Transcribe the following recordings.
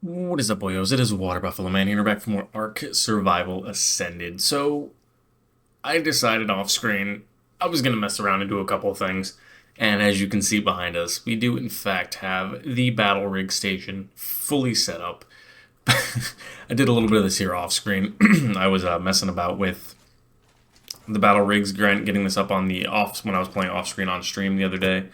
What is up, boyos? It is Water Buffalo Man here, back for more Ark Survival Ascended. So, I decided off screen I was going to mess around and do a couple of things. And as you can see behind us, we do in fact have the BattleRig station fully set up. I did a little bit of this here off screen. I was messing about with the BattleRigs, getting this up on the off when I was playing off screen on stream the other day.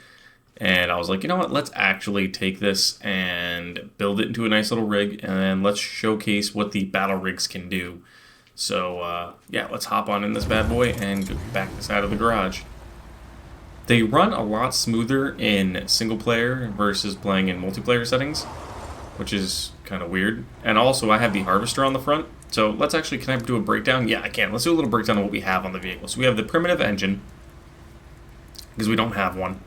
And I was like, you know what, let's actually take this and build it into a nice little rig, and then let's showcase what the BattleRigs can do. So, yeah, let's hop on in this bad boy and go back inside of the garage. They run a lot smoother in single player versus playing in multiplayer settings, which is kind of weird. And also, I have the harvester on the front. So let's actually, can I do a breakdown? Yeah, I can. Let's do a little breakdown of what we have on the vehicle. So we have the primitive engine, because we don't have one.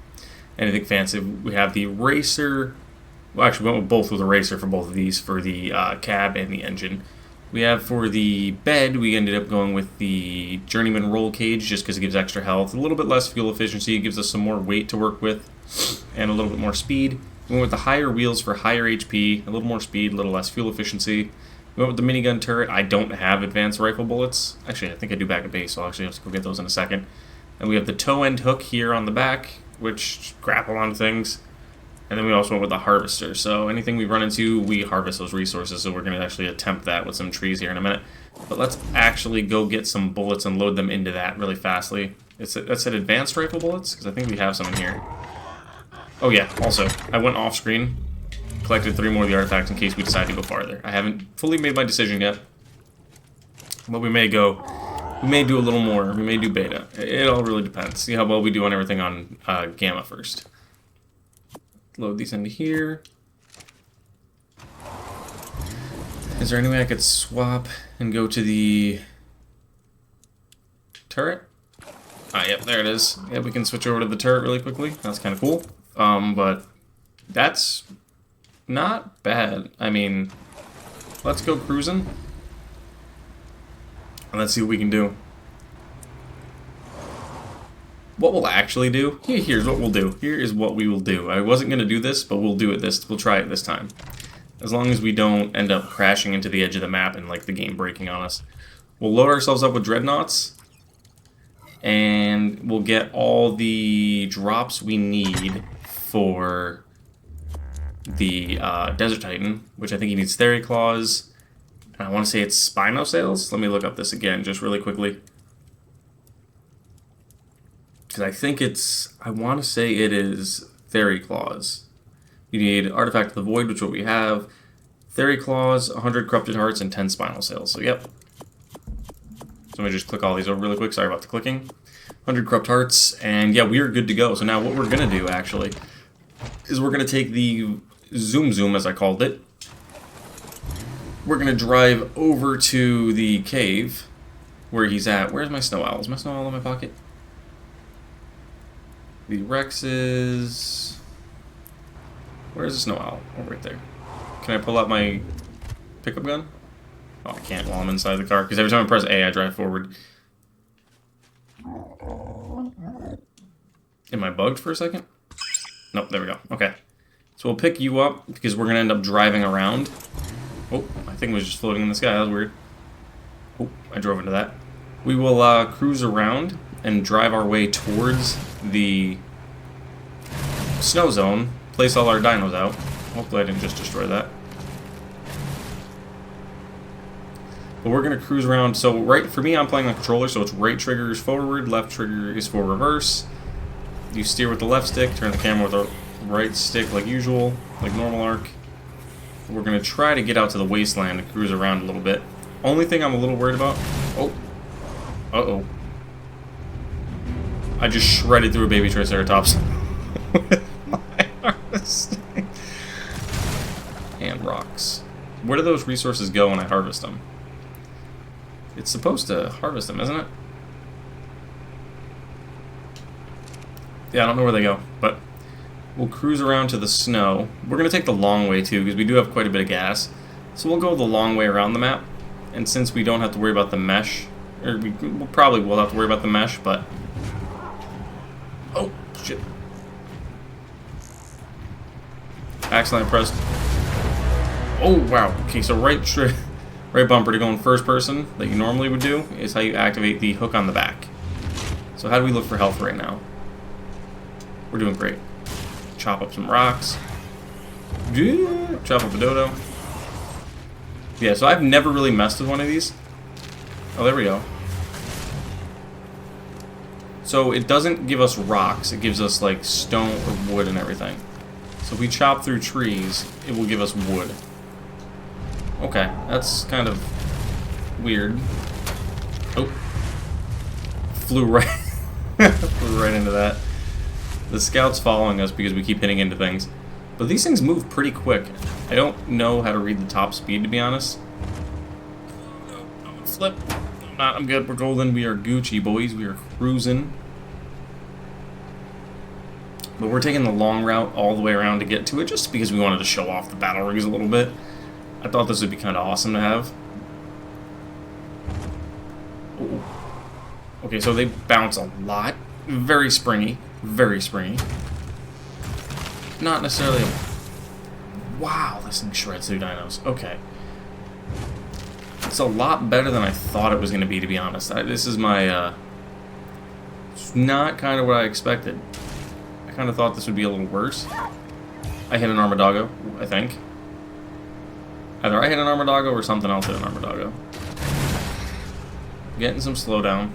Anything fancy. We have the racer. Well, actually, we went with both with a racer for both of these, for the cab and the engine. We have for the bed, we ended up going with the Journeyman roll cage just because it gives extra health, a little bit less fuel efficiency, it gives us some more weight to work with, and a little bit more speed. We went with the higher wheels for higher HP, a little more speed, a little less fuel efficiency. We went with the minigun turret. I don't have advanced rifle bullets. Actually, I think I do back at base, so I'll actually have to go get those in a second. And we have the toe end hook here on the back, which grapple on things. And then we also went with the harvester. So anything we run into, we harvest those resources. So we're going to actually attempt that with some trees here in a minute. But let's actually go get some bullets and load them into that really fastly. That said advanced rifle bullets, because I think we have some in here. Oh yeah, also, I went off screen, collected 3 more of the artifacts in case we decide to go farther. I haven't fully made my decision yet. But we may do a little more. We may do beta. It all really depends. See how well we do on everything on Gamma first. Load these into here. Is there any way I could swap and go to the turret? Ah, yep, there it is. Yeah, we can switch over to the turret really quickly. That's kind of cool. But that's not bad. I mean, let's go cruising. And let's see what we can do. What we'll actually do, here's what we'll do. Here is what we will do. I wasn't going to do this, but we'll do it we'll try it this time. As long as we don't end up crashing into the edge of the map and like the game breaking on us. We'll load ourselves up with dreadnoughts. And we'll get all the drops we need for the Desert Titan, which I think he needs Theory Claws. And I want to say it's Spino Sails. Let me look up this again just really quickly. Because I think I want to say it is Theory Claws. You need Artifact of the Void, which is what we have. Theory Claws, 100 Corrupted Hearts, and 10 Spinal Sails. So, yep. So let me just click all these over really quick. Sorry about the clicking. 100 Corrupt Hearts, and yeah, we are good to go. So now what we're going to do, actually, is we're going to take the Zoom, as I called it. We're going to drive over to the cave where he's at. Where's my Snow Owl? Is my Snow Owl in my pocket? The Rex is... Where's the Snow Owl? Oh, right there. Can I pull out my pickup gun? Oh, I can't while I'm inside the car, because every time I press A, I drive forward. Am I bugged for a second? Nope, there we go. Okay. So we'll pick you up, because we're going to end up driving around. Oh, I think it was just floating in the sky. That was weird. Oh, I drove into that. We will cruise around and drive our way towards the snow zone, place all our dinos out. Hopefully I didn't just destroy that. But we're going to cruise around. So right, for me, I'm playing the controller, so it's right trigger is forward, left trigger is for reverse. You steer with the left stick, turn the camera with the right stick like usual, like normal Ark. We're going to try to get out to the wasteland and cruise around a little bit. Only thing I'm a little worried about... Oh. Uh-oh. I just shredded through a baby Triceratops with my harvesting. And rocks. Where do those resources go when I harvest them? It's supposed to harvest them, isn't it? Yeah, I don't know where they go, but we'll cruise around to the snow. We're going to take the long way, too, because we do have quite a bit of gas. So we'll go the long way around the map. And since we don't have to worry about the mesh, or we'll probably will have to worry about the mesh, but... Oh, shit. Accidentally pressed Oh, wow. Okay, so right bumper to go in first person that you normally would do is how you activate the hook on the back. So how do we look for health right now? We're doing great. Chop up some rocks. Chop up a dodo. Yeah, so I've never really messed with one of these. Oh, there we go. So it doesn't give us rocks, it gives us like stone or wood and everything. So if we chop through trees, it will give us wood. Okay, that's kind of weird. Oh. Flew right flew right into that. The scout's following us because we keep hitting into things. But these things move pretty quick. I don't know how to read the top speed, to be honest. No, I'm gonna flip. I'm not. I'm good. We're golden. We are Gucci, boys. We are cruising. But we're taking the long route all the way around to get to it, just because we wanted to show off the BattleRigs a little bit. I thought this would be kind of awesome to have. Ooh. Okay, so they bounce a lot. Very springy. Very springy. Not necessarily... Wow, this thing shreds through dinos. Okay. It's a lot better than I thought it was going to be, to be honest. This is my... It's not kind of what I expected. I kind of thought this would be a little worse. I hit an Armadago, I think. Either I hit an Armadago or something else hit an Armadago. Getting some slowdown.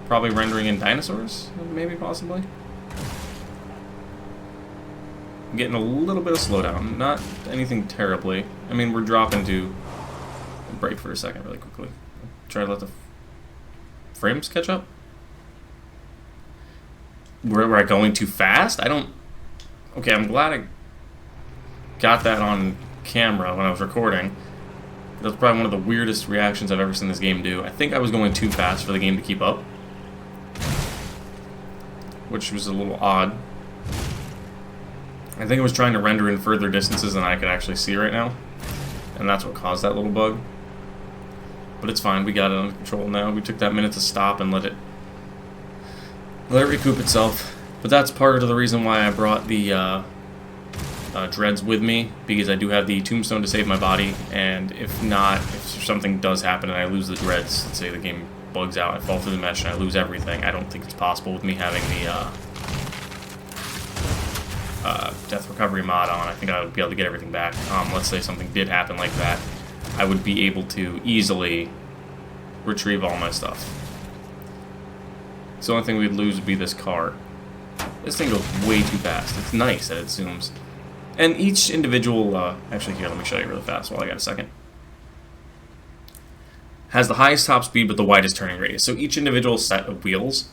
Probably rendering in dinosaurs, maybe, possibly. Getting a little bit of slowdown, not anything terribly. I mean, we're dropping to... Break for a second really quickly. Try to let the frames catch up. Were I going too fast? I don't... Okay, I'm glad I got that on camera when I was recording. That's probably one of the weirdest reactions I've ever seen this game do. I think I was going too fast for the game to keep up, which was a little odd. I think it was trying to render in further distances than I could actually see right now, and that's what caused that little bug. But it's fine, we got it under control now. We took that minute to stop and let it recoup itself. But that's part of the reason why I brought the dreads with me, because I do have the tombstone to save my body, and if not, if something does happen and I lose the dreads, let's say the game bugs out, I fall through the mesh and I lose everything, I don't think it's possible with me having the death recovery mod on. I think I would be able to get everything back. Let's say something did happen like that, I would be able to easily retrieve all my stuff. So the only thing we'd lose would be this car. This thing goes way too fast. It's nice that it zooms. And each individual, actually here, let me show you really fast while I got a second. Has the highest top speed but the widest turning radius. So each individual set of wheels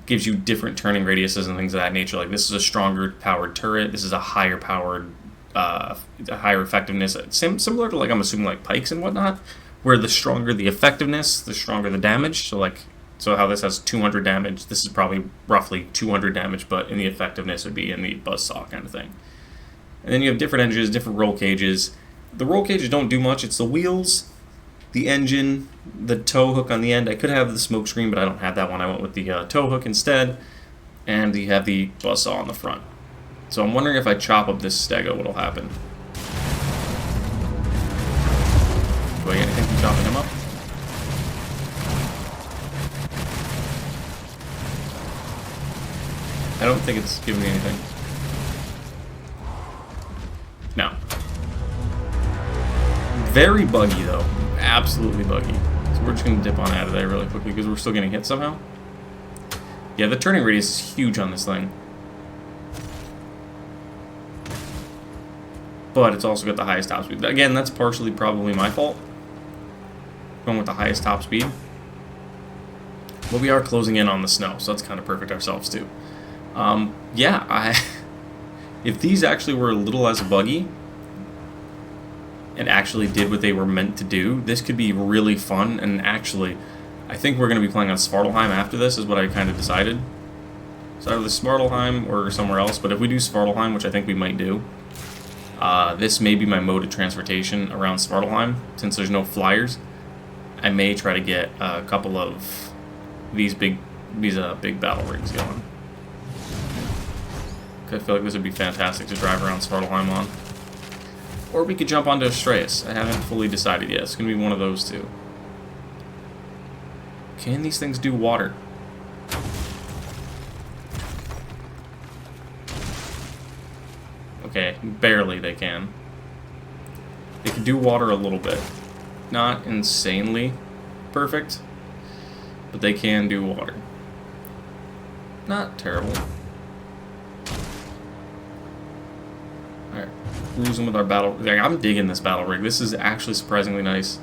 gives you different turning radiuses and things of that nature. Like this is a stronger powered turret. This is a higher powered, higher effectiveness. Similar to, like, I'm assuming, like pikes and whatnot, where the stronger the effectiveness, the stronger the damage. So how this has 200 damage, this is probably roughly 200 damage, but in the effectiveness would be in the buzzsaw kind of thing. And then you have different engines, different roll cages. The roll cages don't do much. It's the wheels, the engine, the tow hook on the end. I could have the smoke screen, but I don't have that one. I went with the tow hook instead. And you have the buzzsaw on the front. So I'm wondering if I chop up this stego, what'll happen. Do I get anything from chopping him up? I don't think it's giving me anything. No. Very buggy, though. Absolutely buggy. So we're just going to dip on out of there really quickly because we're still getting hit somehow. Yeah, the turning radius is huge on this thing. But it's also got the highest top speed. Again, that's partially probably my fault. Going with the highest top speed. But we are closing in on the snow, so that's kind of perfect ourselves, too. Yeah, if these actually were a little less buggy and actually did what they were meant to do, this could be really fun. And actually, I think we're going to be playing on Svartalheim after this, is what I kind of decided. So either Svartalheim or somewhere else, but if we do Svartalheim, which I think we might do, this may be my mode of transportation around Svartalheim, since there's no flyers. I may try to get a couple of these big BattleRigs going. I feel like this would be fantastic to drive around Svartalheim on. Or we could jump onto Astraeus. I haven't fully decided yet. It's going to be one of those two. Can these things do water? Okay, barely they can. They can do water a little bit. Not insanely perfect, but they can do water. Not terrible. Alright, cruising with our battle. Like, I'm digging this battle rig. This is actually surprisingly nice.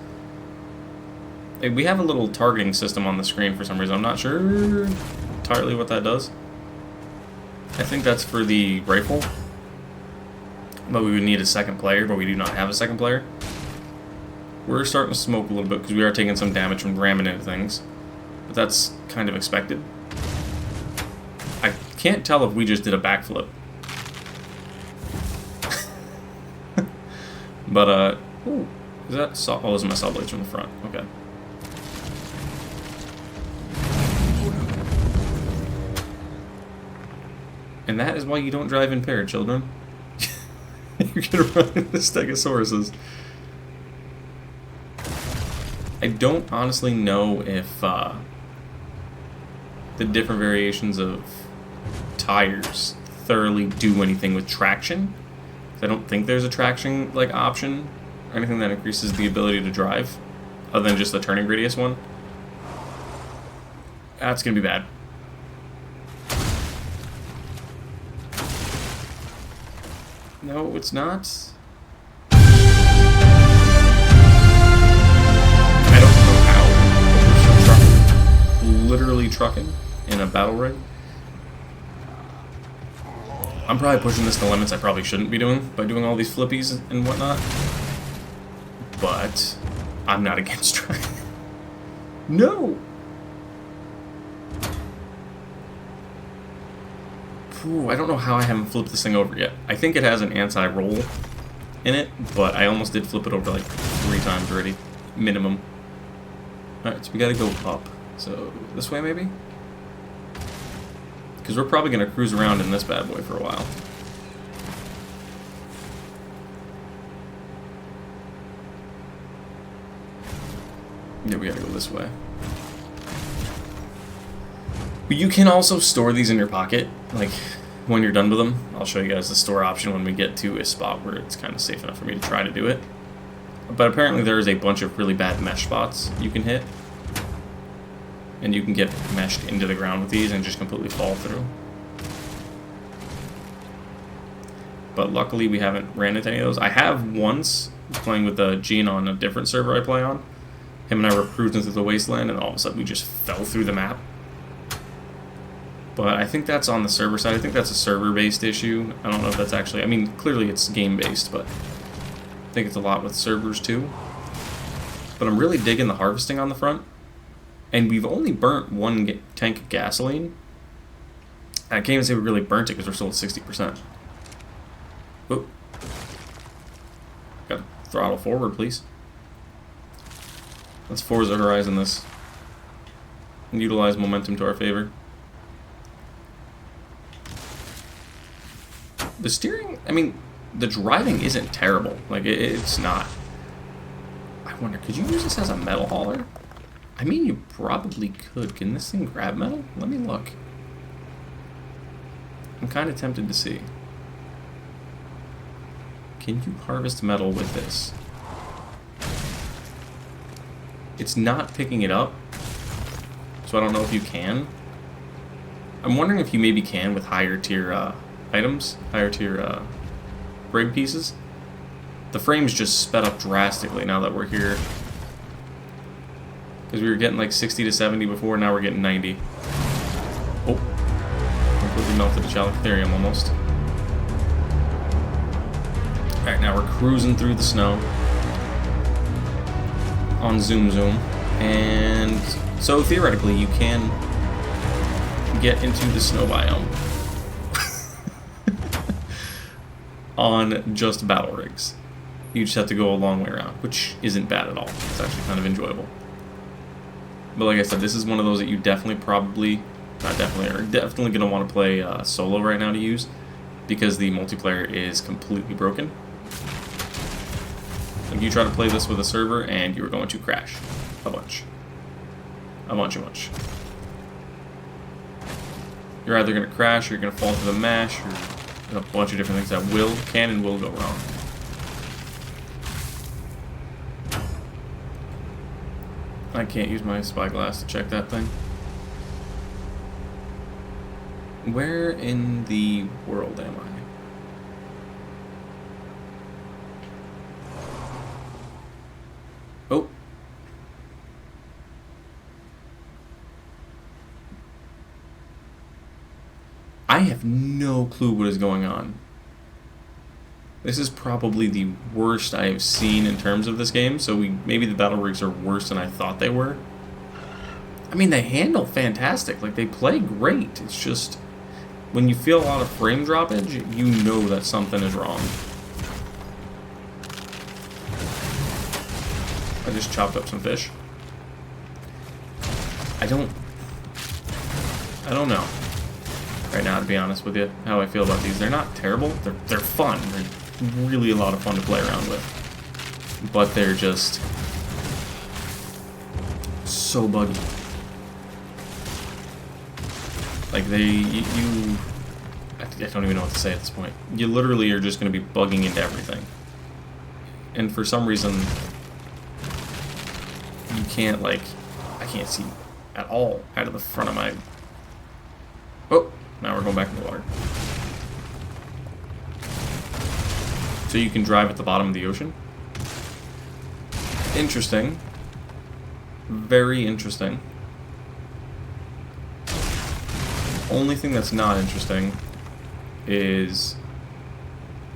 Like, we have a little targeting system on the screen for some reason. I'm not sure entirely what that does. I think that's for the rifle. But we would need a second player, but we do not have a second player. We're starting to smoke a little bit because we are taking some damage from ramming into things. But that's kind of expected. I can't tell if we just did a backflip. But, ooh, is that saw? Oh, those are my saw blades from the front. Okay. And that is why you don't drive impaired, children. You're gonna run into Stegosauruses. I don't honestly know if the different variations of tires thoroughly do anything with traction. I don't think there's a traction like option or anything that increases the ability to drive, other than just the turning radius one. That's gonna be bad. No, it's not. I don't know how. Literally trucking in a battle rig. I'm probably pushing this to limits I probably shouldn't be doing by doing all these flippies and whatnot. But I'm not against trying. No! Ooh, I don't know how I haven't flipped this thing over yet. I think it has an anti-roll in it, but I almost did flip it over like 3 times already. Minimum. Alright, so we gotta go up. So, this way maybe? Because we're probably going to cruise around in this bad boy for a while. Yeah, we gotta go this way. But you can also store these in your pocket, like, when you're done with them. I'll show you guys the store option when we get to a spot where it's kind of safe enough for me to try to do it. But apparently there is a bunch of really bad mesh spots you can hit. And you can get meshed into the ground with these and just completely fall through. But luckily we haven't ran into any of those. I have once, playing with Gene on a different server I play on. Him and I were cruising through the wasteland and all of a sudden we just fell through the map. But I think that's on the server side. I think that's a server-based issue. I don't know if that's actually... I mean, clearly it's game-based, but I think it's a lot with servers too. But I'm really digging the harvesting on the front. And we've only burnt 1 tank of gasoline. And I can't even say we really burnt it because we're still at 60%. Whoop. Gotta throttle forward, please. Let's Forza Horizon this. And utilize momentum to our favor. The steering, I mean, the driving isn't terrible. Like, it's not. I wonder, could you use this as a metal hauler? I mean, you probably could. Can this thing grab metal? Let me look. I'm kind of tempted to see. Can you harvest metal with this? It's not picking it up, so I don't know if you can. I'm wondering if you maybe can with higher tier items, higher tier rig pieces. The frame's just sped up drastically now that we're here. Because we were getting like 60 to 70 before, now we're getting 90. Oh. Completely melted the Chalicotherium almost. Alright, now we're cruising through the snow. On Zoom Zoom. And so theoretically you can get into the snow biome. On just battle rigs. You just have to go a long way around, which isn't bad at all. It's actually kind of enjoyable. But like I said, this is one of those that you definitely are definitely going to want to play solo right now to use. because the multiplayer is completely broken. If you try to play this with a server, and you're going to crash a bunch. A bunch. You're either going to crash, or you're going to fall to the mesh, or a bunch of different things that can and will go wrong. I can't use my spyglass to check that thing. Where in the world am I? Oh. I have no clue what is going on. This is probably the worst I have seen in terms of this game, so maybe the BattleRigs are worse than I thought they were. I mean, they handle fantastic. Like, they play great. It's just, when you feel a lot of frame droppage, you know that something is wrong. I just chopped up some fish. I don't know right now, to be honest with you, how I feel about these. They're not terrible. They're fun. They're really a lot of fun to play around with. But they're just so buggy. Like, I don't even know what to say at this point. You literally are just going to be bugging into everything. And for some reason, you can't, like, I can't see at all out of the front of my... Oh, now we're going back in the water. So you can drive at the bottom of the ocean? Interesting. Very interesting. Only thing that's not interesting is...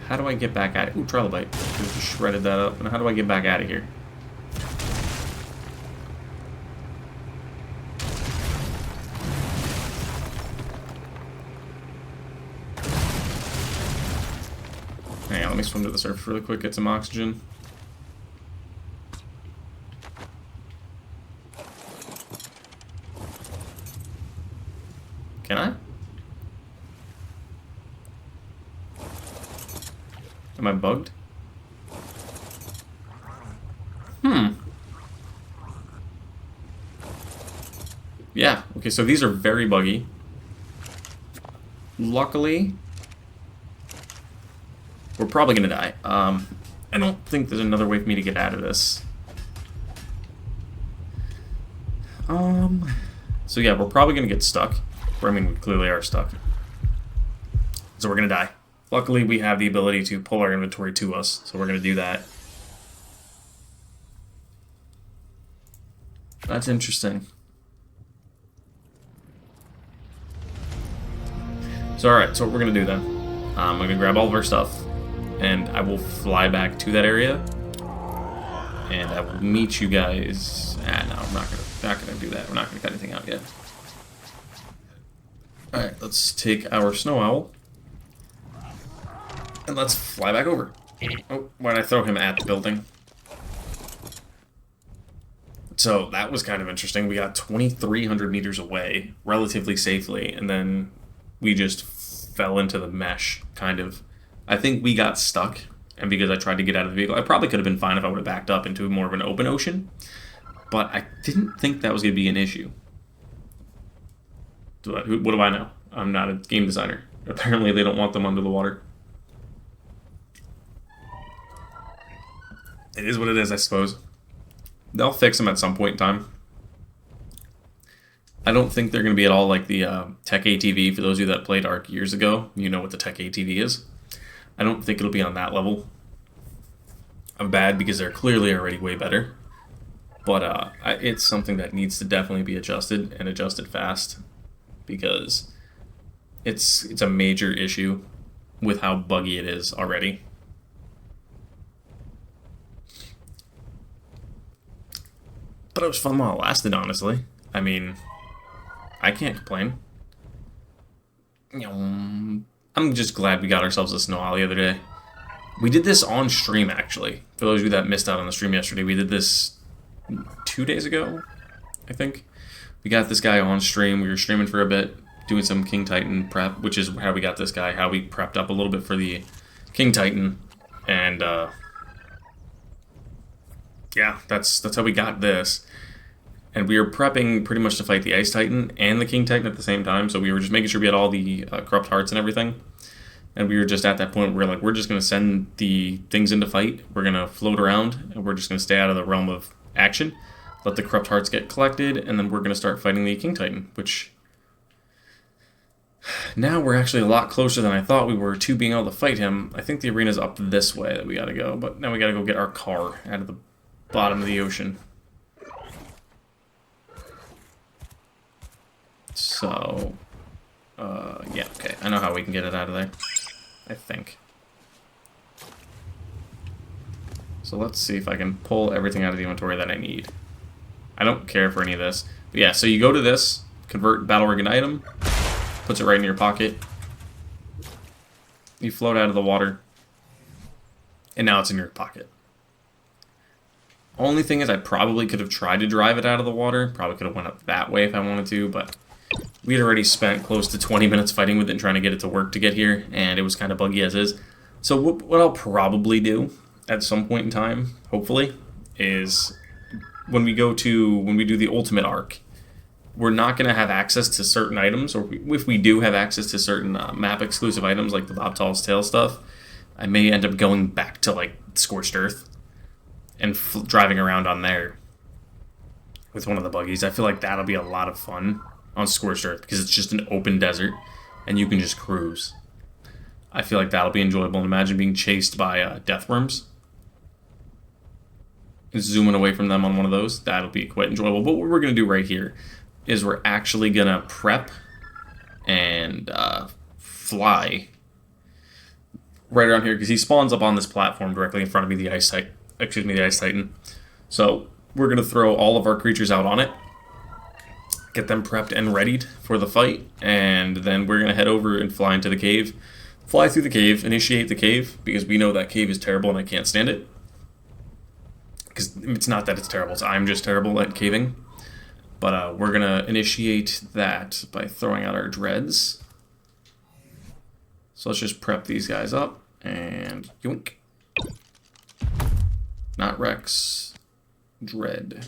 How do I get back at it? Ooh, trilobite. Just shredded that up. And how do I get back out of here? Hang on, let me swim to the surface really quick, get some oxygen. Can I? Am I bugged? Yeah, okay, so these are very buggy. Luckily, we're probably gonna die. I don't think there's another way for me to get out of this. So yeah, we're probably gonna get stuck. I mean, we clearly are stuck. So we're gonna die. Luckily, we have the ability to pull our inventory to us, so we're gonna do that. That's interesting. So alright, so what we're gonna do then. I'm gonna grab all of our stuff, and I will fly back to that area, and I will meet you guys. No, I'm not gonna do that. We're not gonna cut anything out yet. Alright, let's take our snow owl, and let's fly back over. Oh, why did I throw him at the building? So that was kind of interesting. We got 2,300 meters away, relatively safely, and then we just fell into the mesh, kind of. I think we got stuck, and because I tried to get out of the vehicle, I probably could have been fine if I would have backed up into more of an open ocean, but I didn't think that was going to be an issue. What do I know? I'm not a game designer. Apparently they don't want them under the water. It is what it is, I suppose. They'll fix them at some point in time. I don't think they're going to be at all like the Tech ATV. For those of you that played Ark years ago, you know what the Tech ATV is. I don't think it'll be on that level of bad because they're clearly already way better. But it's something that needs to definitely be adjusted, and adjusted fast, because it's a major issue with how buggy it is already. But it was fun while it lasted, honestly. I mean, I can't complain. I'm just glad we got ourselves a snow owl the other day. We did this on stream, actually. For those of you that missed out on the stream yesterday, we did this 2 days ago, I think. We got this guy on stream. We were streaming for a bit, doing some King Titan prep, which is how we got this guy, how we prepped up a little bit for the King Titan, and yeah, that's how we got this. And we were prepping pretty much to fight the Ice Titan and the King Titan at the same time, so we were just making sure we had all the corrupt hearts and everything. And we were just at that point where we're just going to send the things into fight. We're going to float around, and we're just going to stay out of the realm of action. Let the corrupt hearts get collected, and then we're going to start fighting the King Titan, which... Now we're actually a lot closer than I thought we were to being able to fight him. I think the arena's up this way that we got to go, but now we got to go get our car out of the bottom of the ocean. So... yeah, okay. I know how we can get it out of there. I think. So let's see if I can pull everything out of the inventory that I need. I don't care for any of this. But yeah, so you go to this, convert battle rig an item, puts it right in your pocket. You float out of the water, and now it's in your pocket. Only thing is I probably could have tried to drive it out of the water. Probably could have went up that way if I wanted to, but we had already spent close to 20 minutes fighting with it and trying to get it to work to get here, and it was kind of buggy as is. So what I'll probably do at some point in time, hopefully, is when we do the ultimate arc, we're not going to have access to certain items, or if we do have access to certain map exclusive items like the Bob Tall's Tail stuff, I may end up going back to like Scorched Earth and driving around on there with one of the buggies. I feel like that'll be a lot of fun on Scorched Earth because it's just an open desert and you can just cruise. I feel like that'll be enjoyable. And imagine being chased by death worms. Zooming away from them on one of those. That'll be quite enjoyable. But what we're going to do right here is we're actually going to prep and fly right around here because he spawns up on this platform directly in front of me, the Ice Titan. So we're going to throw all of our creatures out on it, get them prepped and readied for the fight, and then we're going to head over and fly into the cave. Fly through the cave, initiate the cave, because we know that cave is terrible and I can't stand it. Because it's not that it's terrible, it's I'm just terrible at caving. But we're going to initiate that by throwing out our dreads. So let's just prep these guys up, and yoink. Not Rex, Dread.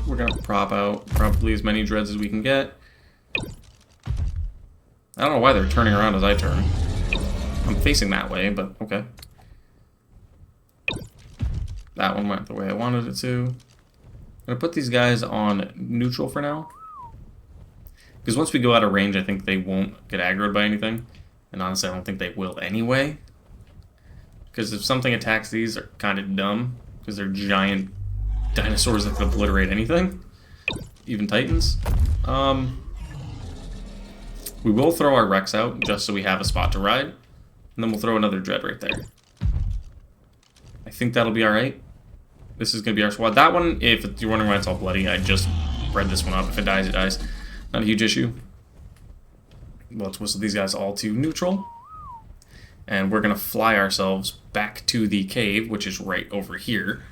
We're going to prop out probably as many dreads as we can get. I don't know why they're turning around as I turn. I'm facing that way, but okay. That one went the way I wanted it to. I'm going to put these guys on neutral for now. Because once we go out of range, I think they won't get aggroed by anything. And honestly, I don't think they will anyway. Because if something attacks these, they're kind of dumb. Because they're giant dinosaurs that can obliterate anything, even titans. We will throw our Rex out just so we have a spot to ride, and then we'll throw another Dread right there. I think that'll be alright. This is going to be our squad. That one, if you're wondering why it's all bloody, I just bred this one up. If it dies, it dies. Not a huge issue. Let's whistle these guys all to neutral. And we're going to fly ourselves back to the cave, which is right over here.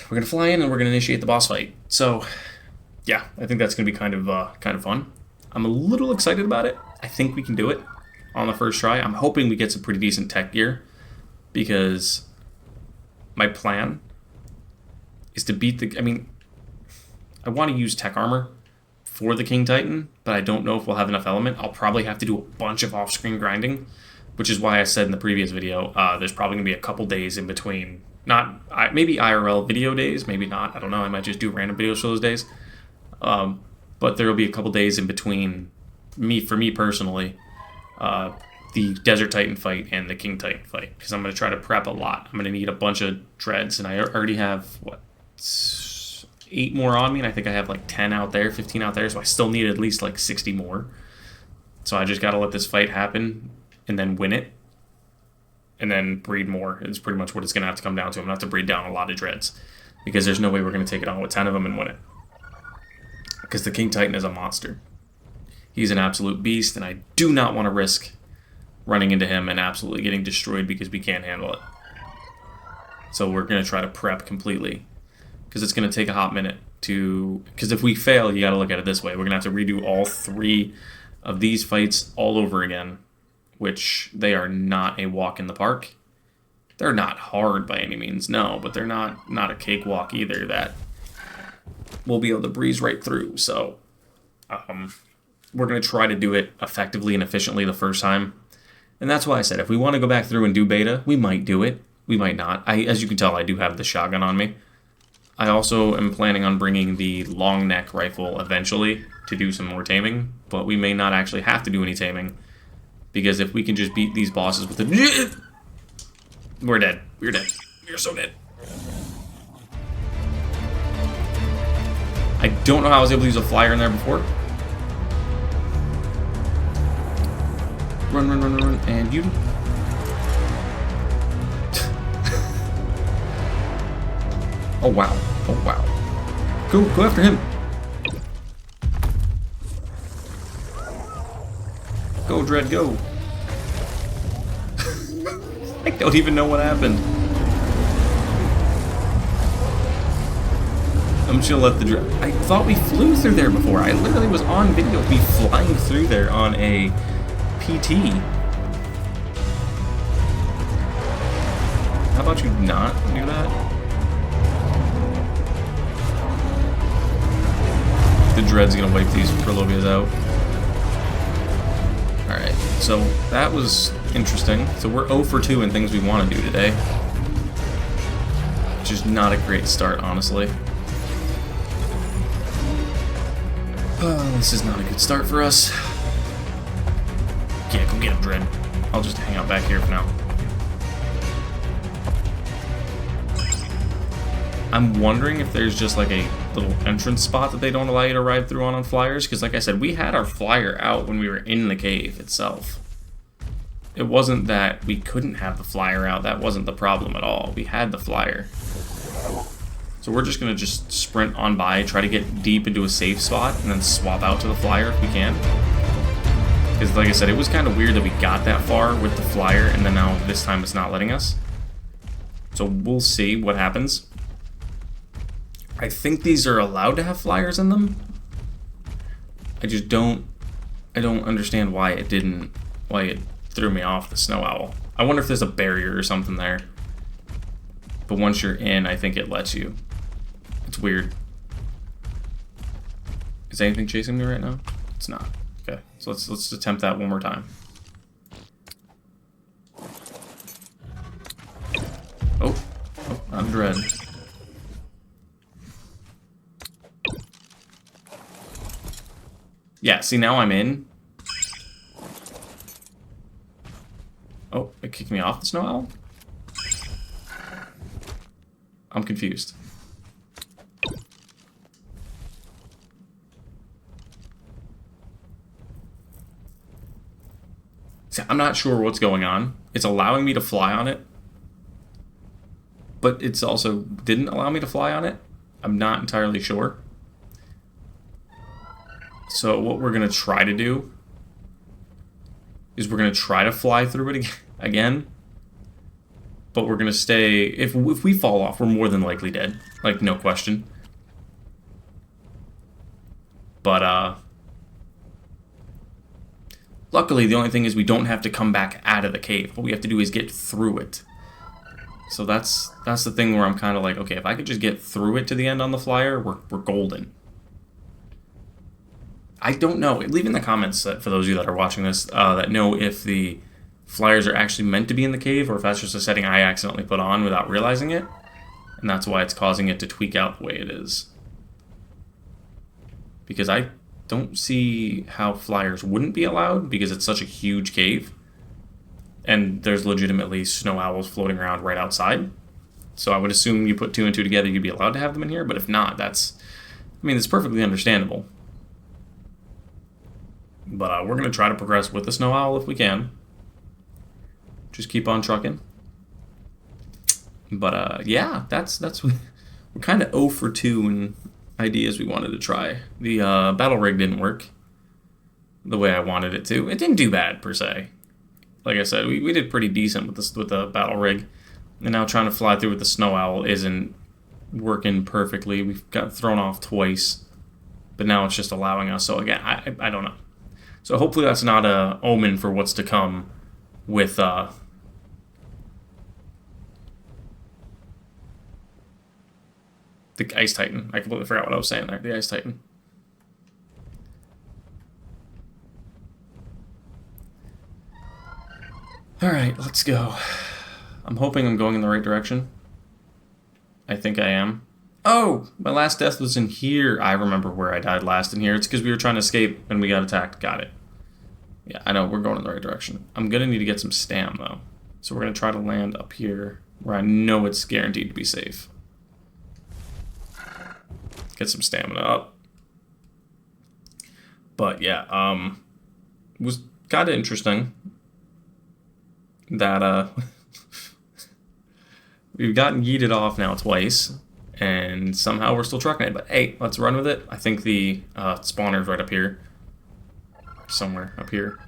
We're going to fly in and we're going to initiate the boss fight. So, yeah, I think that's going to be kind of fun. I'm a little excited about it. I think we can do it on the first try. I'm hoping we get some pretty decent tech gear because my plan is to beat the... I mean, I want to use tech armor for the King Titan, but I don't know if we'll have enough element. I'll probably have to do a bunch of off-screen grinding, which is why I said in the previous video, there's probably going to be a couple days in between. Maybe IRL video days, maybe not. I don't know. I might just do random videos for those days. But there will be a couple days in between for me personally, the Desert Titan fight and the King Titan fight. Because I'm going to try to prep a lot. I'm going to need a bunch of dreads. And I already have, 8 more on me. And I think I have like 10 out there, 15 out there. So I still need at least like 60 more. So I just got to let this fight happen and then win it. And then breed more. It's pretty much what it's going to have to come down to. I'm going to have to breed down a lot of dreads. Because there's no way we're going to take it on with 10 of them and win it. Because the King Titan is a monster. He's an absolute beast, and I do not want to risk running into him and absolutely getting destroyed because we can't handle it. So we're going to try to prep completely, because it's going to take a hot minute to... Because if we fail, you got to look at it this way. We're going to have to redo all 3 of these fights all over again, which they are not a walk in the park. They're not hard by any means, no, but they're not a cakewalk either that we'll be able to breeze right through. So we're going to try to do it effectively and efficiently the first time. And that's why I said if we want to go back through and do beta, we might do it. We might not. As you can tell, I do have the shotgun on me. I also am planning on bringing the long neck rifle eventually to do some more taming, but we may not actually have to do any taming, because if we can just beat these bosses with the... We're dead. We're dead. We're so dead. I don't know how I was able to use a flyer in there before. Run, run, run, run, run, and you... Oh, wow. Oh, wow. Go after him. Go, Dread, go. I don't even know what happened. I'm just gonna let the Dread... I thought we flew through there before. I literally was on video of me flying through there on a PT. How about you not do that? The Dread's gonna wipe these Perlovias out. Alright, so that was interesting. So we're 0 for 2 in things we want to do today. Which is not a great start, honestly. This is not a good start for us. Yeah, go get him, Dread. I'll just hang out back here for now. I'm wondering if there's just like a little entrance spot that they don't allow you to ride through on flyers, because like I said, we had our flyer out when we were in the cave itself. It wasn't that we couldn't have the flyer out, that wasn't the problem at all. We had the flyer. So we're just going to just sprint on by, try to get deep into a safe spot, and then swap out to the flyer if we can. Because like I said, it was kind of weird that we got that far with the flyer, and then now this time it's not letting us. So we'll see what happens. I think these are allowed to have flyers in them. I just don't understand why it threw me off the snow owl. I wonder if there's a barrier or something there. But once you're in, I think it lets you. It's weird. Is anything chasing me right now? It's not. Okay, so let's attempt that one more time. Oh, I'm Dread. Yeah, see, now I'm in. Oh, it kicked me off the snow owl? I'm confused. See, I'm not sure what's going on. It's allowing me to fly on it, but it's also didn't allow me to fly on it. I'm not entirely sure. So what we're going to try to do is we're going to try to fly through it again. But we're going to stay... If we fall off, we're more than likely dead. Like, no question. But, luckily, the only thing is we don't have to come back out of the cave. What we have to do is get through it. So that's the thing where I'm kind of like, okay, if I could just get through it to the end on the flyer, we're golden. I don't know. Leave in the comments, for those of you that are watching this, that know if the flyers are actually meant to be in the cave, or if that's just a setting I accidentally put on without realizing it, and that's why it's causing it to tweak out the way it is. Because I don't see how flyers wouldn't be allowed, because it's such a huge cave, and there's legitimately snow owls floating around right outside. So I would assume you put 2 and 2 together, you'd be allowed to have them in here, but if not, I mean, it's perfectly understandable. But we're going to try to progress with the snow owl if we can. Just keep on trucking. But yeah, that's we're kind of 0 for 2 in ideas we wanted to try. The battle rig didn't work the way I wanted it to. It didn't do bad per se. like I said, we did pretty decent with this with the battle rig. And now trying to fly through with the snow owl isn't working perfectly. We've got thrown off twice, but now it's just allowing us. So again, I don't know. So hopefully that's not a omen for what's to come with the Ice Titan. I completely forgot what I was saying there. The Ice Titan. Alright, let's go. I'm hoping I'm going in the right direction. I think I am. Oh! My last death was in here. I remember where I died last in here. It's because we were trying to escape and we got attacked. Got it. Yeah, I know. We're going in the right direction. I'm going to need to get some stam, though. So we're going to try to land up here where I know it's guaranteed to be safe. Get some stamina up. But yeah, it was kind of interesting that we've gotten yeeted off now twice, and somehow we're still trucking it. But hey, let's run with it. I think the spawner's right up here, somewhere up here,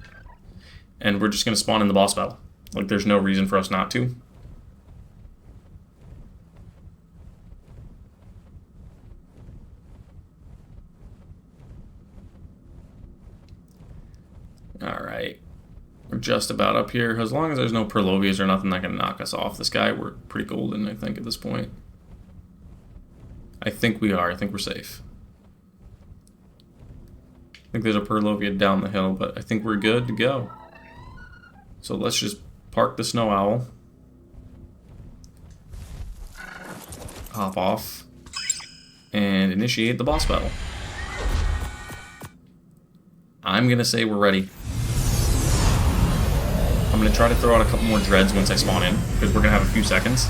and we're just gonna spawn in the boss battle. Like, there's no reason for us not to. Alright. We're just about up here. As long as there's no Perlovias or nothing that can knock us off this guy, we're pretty golden, I think, at this point. I think we are. I think we're safe. I think there's a Perlovia down the hill, but I think we're good to go. So let's just park the Snow Owl. Hop off. And initiate the boss battle. I'm going to say we're ready. I'm going to try to throw out a couple more dreads once I spawn in, because we're going to have a few seconds.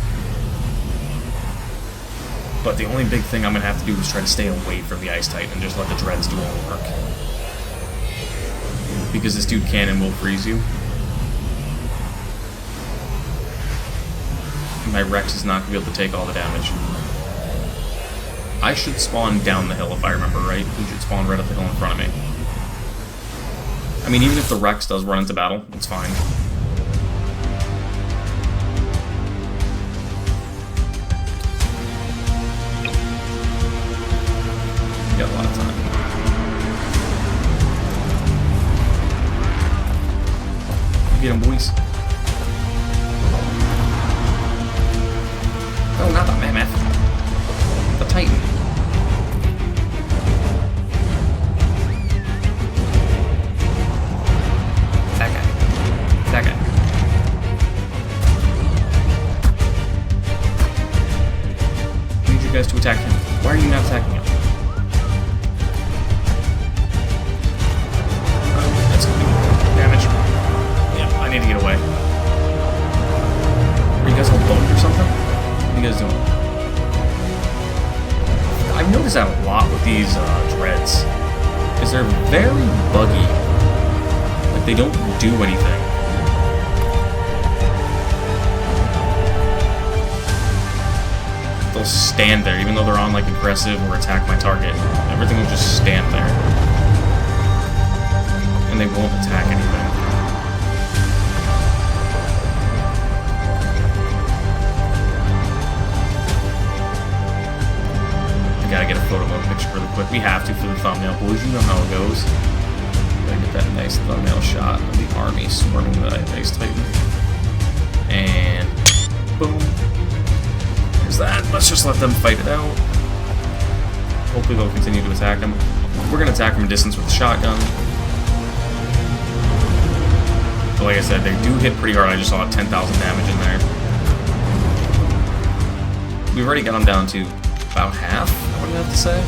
But the only big thing I'm going to have to do is try to stay away from the Ice Titan and just let the dreads do all the work. Because this dude cannon will freeze you. My Rex is not going to be able to take all the damage. I should spawn down the hill if I remember right. He should spawn right up the hill in front of me. I mean, even if the Rex does run into battle, it's fine. We got a lot of time. Get him, boys. No, not the mammoth. The Titan. That guy. That guy. I need you guys to attack him. Why are you not attacking him? That's gonna do damage. Yeah, I need to get away. Are you guys all boned or something? What are you guys doing? I've noticed that a lot with these dreads. Is they're very buggy. Like, they don't do anything. They'll stand there, even though they're on like aggressive or attack my target. Everything will just stand there. And they won't attack anything. I gotta get a photo mode picture really quick. We have to for the thumbnail, boys. You know how it goes. Gotta get that nice thumbnail shot of the army swarming the Ice Titan. And boom. There's that. Let's just let them fight it out. Hopefully they'll continue to attack him. We're gonna attack from a distance with the shotgun. But like I said, they do hit pretty hard. I just saw 10,000 damage in there. We've already got them down to about half, I would have to say.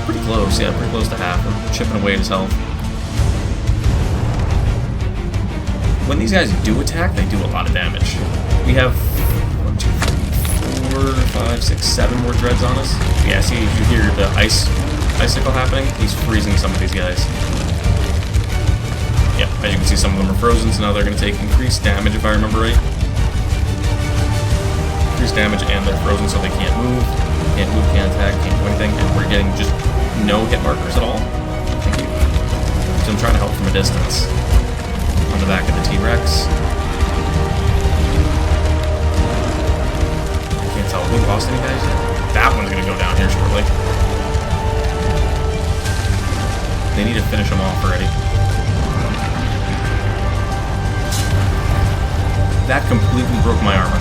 Pretty close, yeah, pretty close to half. We're chipping away at his health. When these guys do attack, they do a lot of damage. We have 1, 2, 3, 4, 5, 6, 7 more dreads on us. Yeah, see, if you hear the icicle happening, he's freezing some of these guys. Yeah, as you can see, some of them are frozen, so now they're going to take increased damage, if I remember right. Increased damage, and they're frozen, so they can't move. Can't move, can't attack, can't do anything, and we're getting just no hit markers at all. Thank you. So I'm trying to help from a distance. I'm the back of the T-Rex. Can't tell if we lost any guys yet. That one's gonna go down here shortly. They need to finish them off already. That completely broke my armor.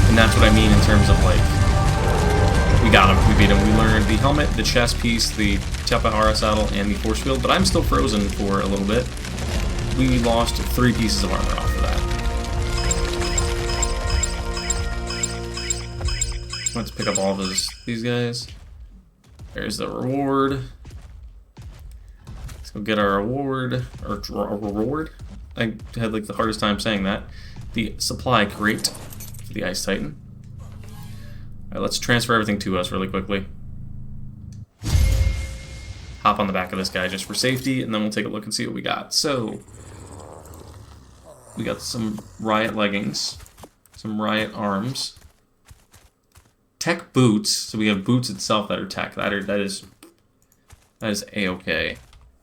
And that's what I mean in terms of, like, we got him, we beat him. We learned the helmet, the chest piece, the Tapahara saddle, and the force field, but I'm still frozen for a little bit. We lost 3 pieces of armor off of that. Let's pick up all of these guys. There's the reward. Let's go get our reward, or reward? I had like the hardest time saying that. The supply crate for the Ice Titan. Alright, let's transfer everything to us really quickly. Hop on the back of this guy just for safety, and then we'll take a look and see what we got. So, we got some riot leggings, some riot arms, tech boots. So we have boots itself that are tech. That is a-okay.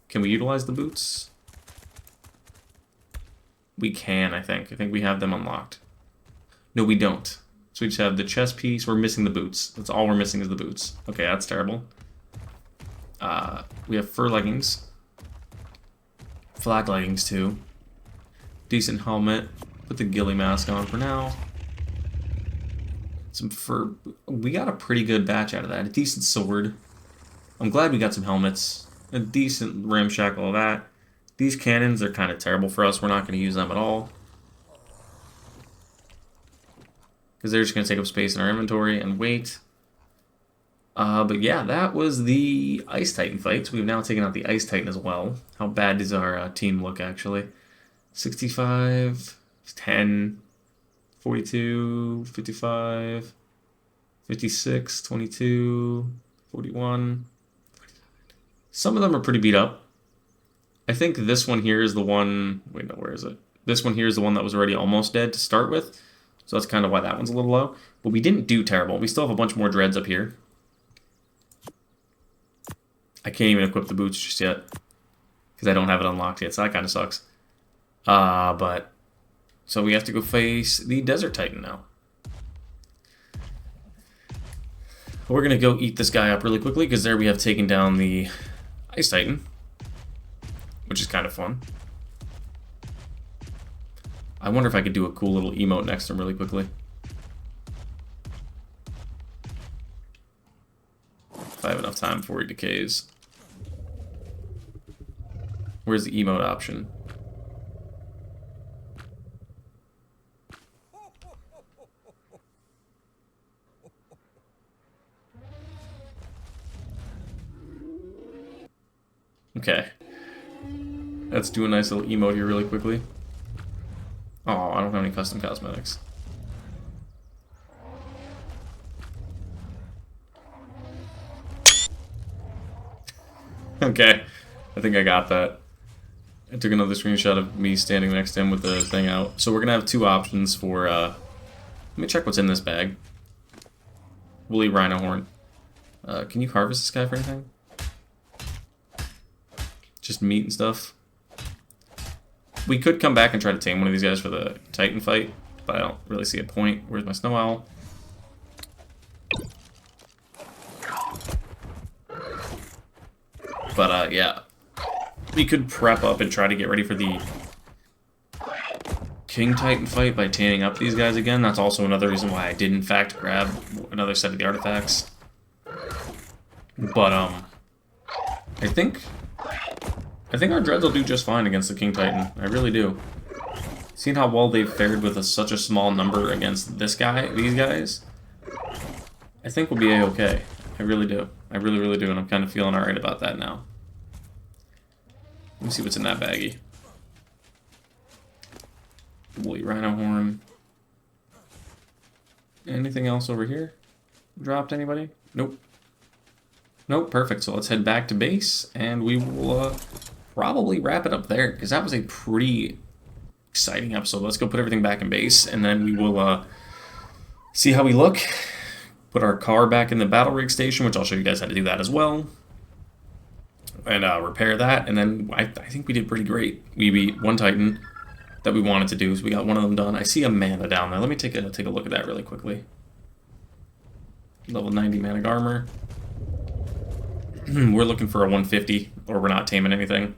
Can we utilize the boots? We can, I think. I think we have them unlocked. No, we don't. So we just have the chest piece. We're missing the boots. That's all we're missing is the boots. Okay, that's terrible. We have fur leggings. Flag leggings, too. Decent helmet. Put the ghillie mask on for now. Some fur. We got a pretty good batch out of that. A decent sword. I'm glad we got some helmets. A decent ramshackle of that. These cannons are kind of terrible for us. We're not going to use them at all. Because they're just going to take up space in our inventory and weight. But yeah, that was the Ice Titan fight. So we've now taken out the Ice Titan as well. How bad does our team look, actually? 65, 10, 42, 55, 56, 22, 41. Some of them are pretty beat up. I think this one here is the one... Wait, no, where is it? This one here is the one that was already almost dead to start with. So that's kind of why that one's a little low. But we didn't do terrible. We still have a bunch more dreads up here. I can't even equip the boots just yet. Because I don't have it unlocked yet, so that kind of sucks. But... So we have to go face the Desert Titan now. We're going to go eat this guy up really quickly, because there we have taken down the Ice Titan. Which is kind of fun. I wonder if I could do a cool little emote next to him really quickly. If I have enough time before he decays. Where's the emote option? Okay. Let's do a nice little emote here really quickly. Oh, I don't have any custom cosmetics. Okay, I think I got that. I took another screenshot of me standing next to him with the thing out. So we're gonna have 2 options for, let me check what's in this bag. Woolly rhino horn. Can you harvest this guy for anything? Just meat and stuff. We could come back and try to tame one of these guys for the Titan fight, but I don't really see a point. Where's my snow owl? But, yeah. We could prep up and try to get ready for the King Titan fight by taming up these guys again. That's also another reason why I did, in fact, grab another set of the artifacts. But, I think our dreads will do just fine against the King Titan. I really do. Seeing how well they've fared with such a small number against these guys, I think we'll be a-okay. I really do. I really, really do, and I'm kind of feeling alright about that now. Let me see what's in that baggie. Woolly rhino horn. Anything else over here? Dropped anybody? Nope. Nope, perfect. So let's head back to base, and we will probably wrap it up there, because that was a pretty exciting episode. Let's go put everything back in base, and then we will see how we look. Put our car back in the BattleRig station, which I'll show you guys how to do that as well. and repair that, and then I think we did pretty great. We beat one Titan that we wanted to do, so we got one of them done. I see a mana down there. Let me take a look at that really quickly. Level 90 mana armor. We're looking for a 150, or we're not taming anything.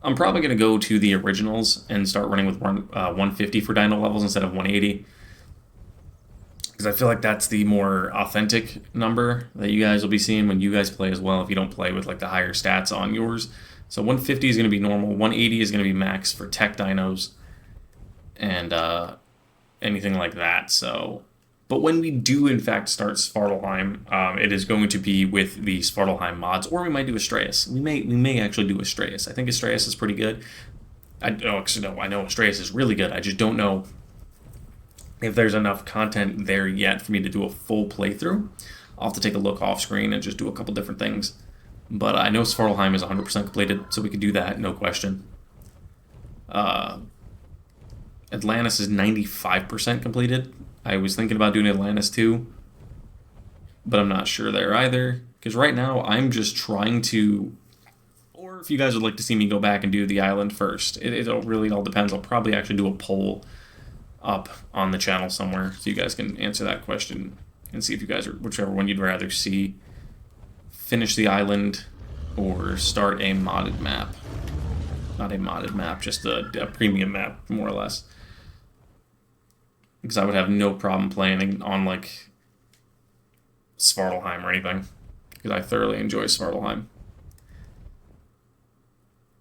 I'm probably going to go to the originals and start running with 150 for dino levels instead of 180. Because I feel like that's the more authentic number that you guys will be seeing when you guys play as well, if you don't play with like the higher stats on yours. So 150 is going to be normal, 180 is going to be max for tech dinos, and anything like that. So, but when we do in fact start Svartalheim, it is going to be with the Svartalheim mods, or we might do Astraeus. We may actually do Astraeus. I think Astraeus is pretty good. I know Astraeus is really good. I just don't know if there's enough content there yet for me to do a full playthrough. I'll have to take a look off screen and just do a couple different things. But I know Svartalheim is 100% completed, so we can do that, no question. Atlantis is 95% completed. I was thinking about doing Atlantis too, but I'm not sure there either. Because right now, I'm just trying to... Or if you guys would like to see me go back and do the island first, it really all depends. I'll probably actually do a poll up on the channel somewhere, so you guys can answer that question and see if you guys are whichever one you'd rather see. Finish the island or start a modded map. Not a modded map, just a premium map, more or less. Because I would have no problem playing on like Svartalheim or anything, because I thoroughly enjoy Svartalheim.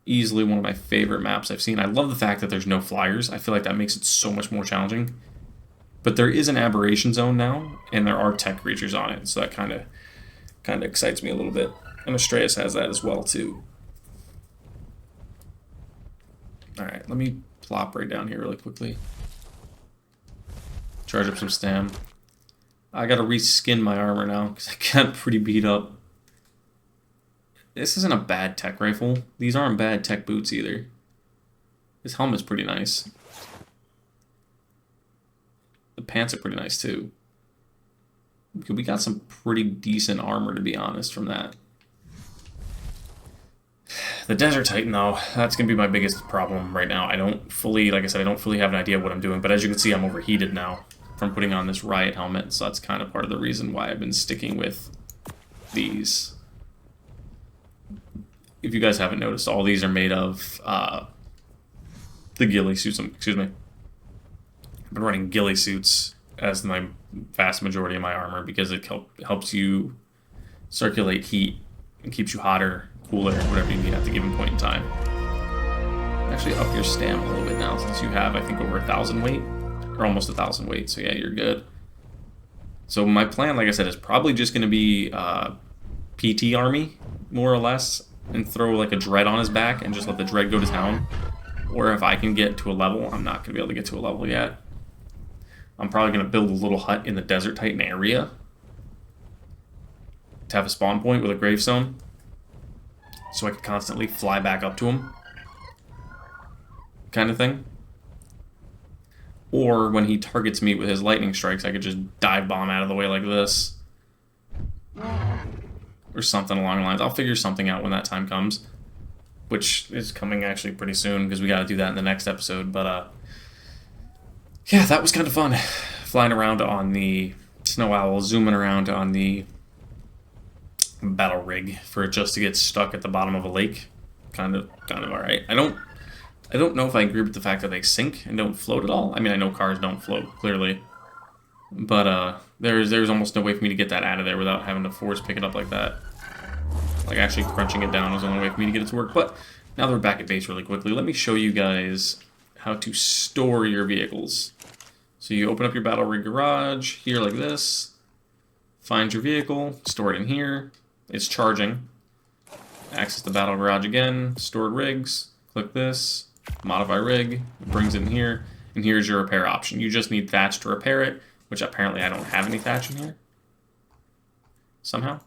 Easily one of my favorite maps I've seen. I love the fact that there's no flyers. I feel like that makes it so much more challenging. But there is an aberration zone now, and there are tech creatures on it, so that kind of excites me a little bit. And Astraeus has that as well too. All right, let me plop right down here really quickly. Charge up some stam. I gotta reskin my armor now because I got pretty beat up. This isn't a bad tech rifle. These aren't bad tech boots either. This helmet's pretty nice. The pants are pretty nice too. We got some pretty decent armor, to be honest, from that. The Desert Titan, though, that's going to be my biggest problem right now. I don't fully, like I said, I don't fully have an idea of what I'm doing, but as you can see, I'm overheated now from putting on this Riot helmet, so that's kind of part of the reason why I've been sticking with these. If you guys haven't noticed, all these are made of the ghillie suits. Excuse me. I've been running ghillie suits as my vast majority of my armor because it helps you circulate heat and keeps you hotter, cooler, whatever you need at the given point in time. Actually, up your stam a little bit now since you have, I think, over 1,000 weight, or almost 1,000 weight. So yeah, you're good. So my plan, like I said, is probably just going to be PT army, more or less, and throw like a dread on his back and just let the dread go to town. Or if I can get to a level, I'm not going to be able to get to a level yet. I'm probably going to build a little hut in the Desert Titan area to have a spawn point with a gravestone, so I can constantly fly back up to him, kind of thing. Or when he targets me with his lightning strikes, I could just dive bomb out of the way like this. Or something along the lines. I'll figure something out when that time comes, which is coming actually pretty soon because we got to do that in the next episode. But yeah, that was kind of fun. Flying around on the Snow Owl, zooming around on the battle rig for it just to get stuck at the bottom of a lake. Kind of alright. I don't know if I agree with the fact that they sink and don't float at all. I mean, I know cars don't float, clearly. But there's almost no way for me to get that out of there without having to force pick it up like that. Like, actually crunching it down was the only way for me to get it to work. But now that we're back at base really quickly, let me show you guys how to store your vehicles. So you open up your battle rig garage here like this. Find your vehicle, store it in here. It's charging. Access the battle garage again, stored rigs. Click this, modify rig, it brings it in here, and here's your repair option. You just need thatch to repair it, which apparently I don't have any thatch in here. Somehow.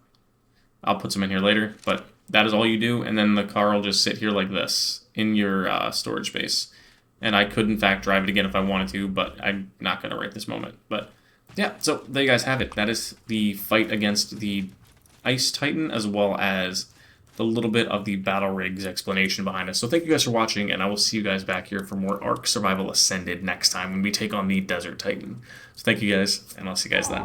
I'll put some in here later, but that is all you do, and then the car will just sit here like this in your storage space. And I could, in fact, drive it again if I wanted to, but I'm not going to right this moment. But yeah, so there you guys have it. That is the fight against the Ice Titan, as well as a little bit of the BattleRigs explanation behind us. So thank you guys for watching, and I will see you guys back here for more Ark Survival Ascended next time when we take on the Desert Titan. So thank you guys, and I'll see you guys then.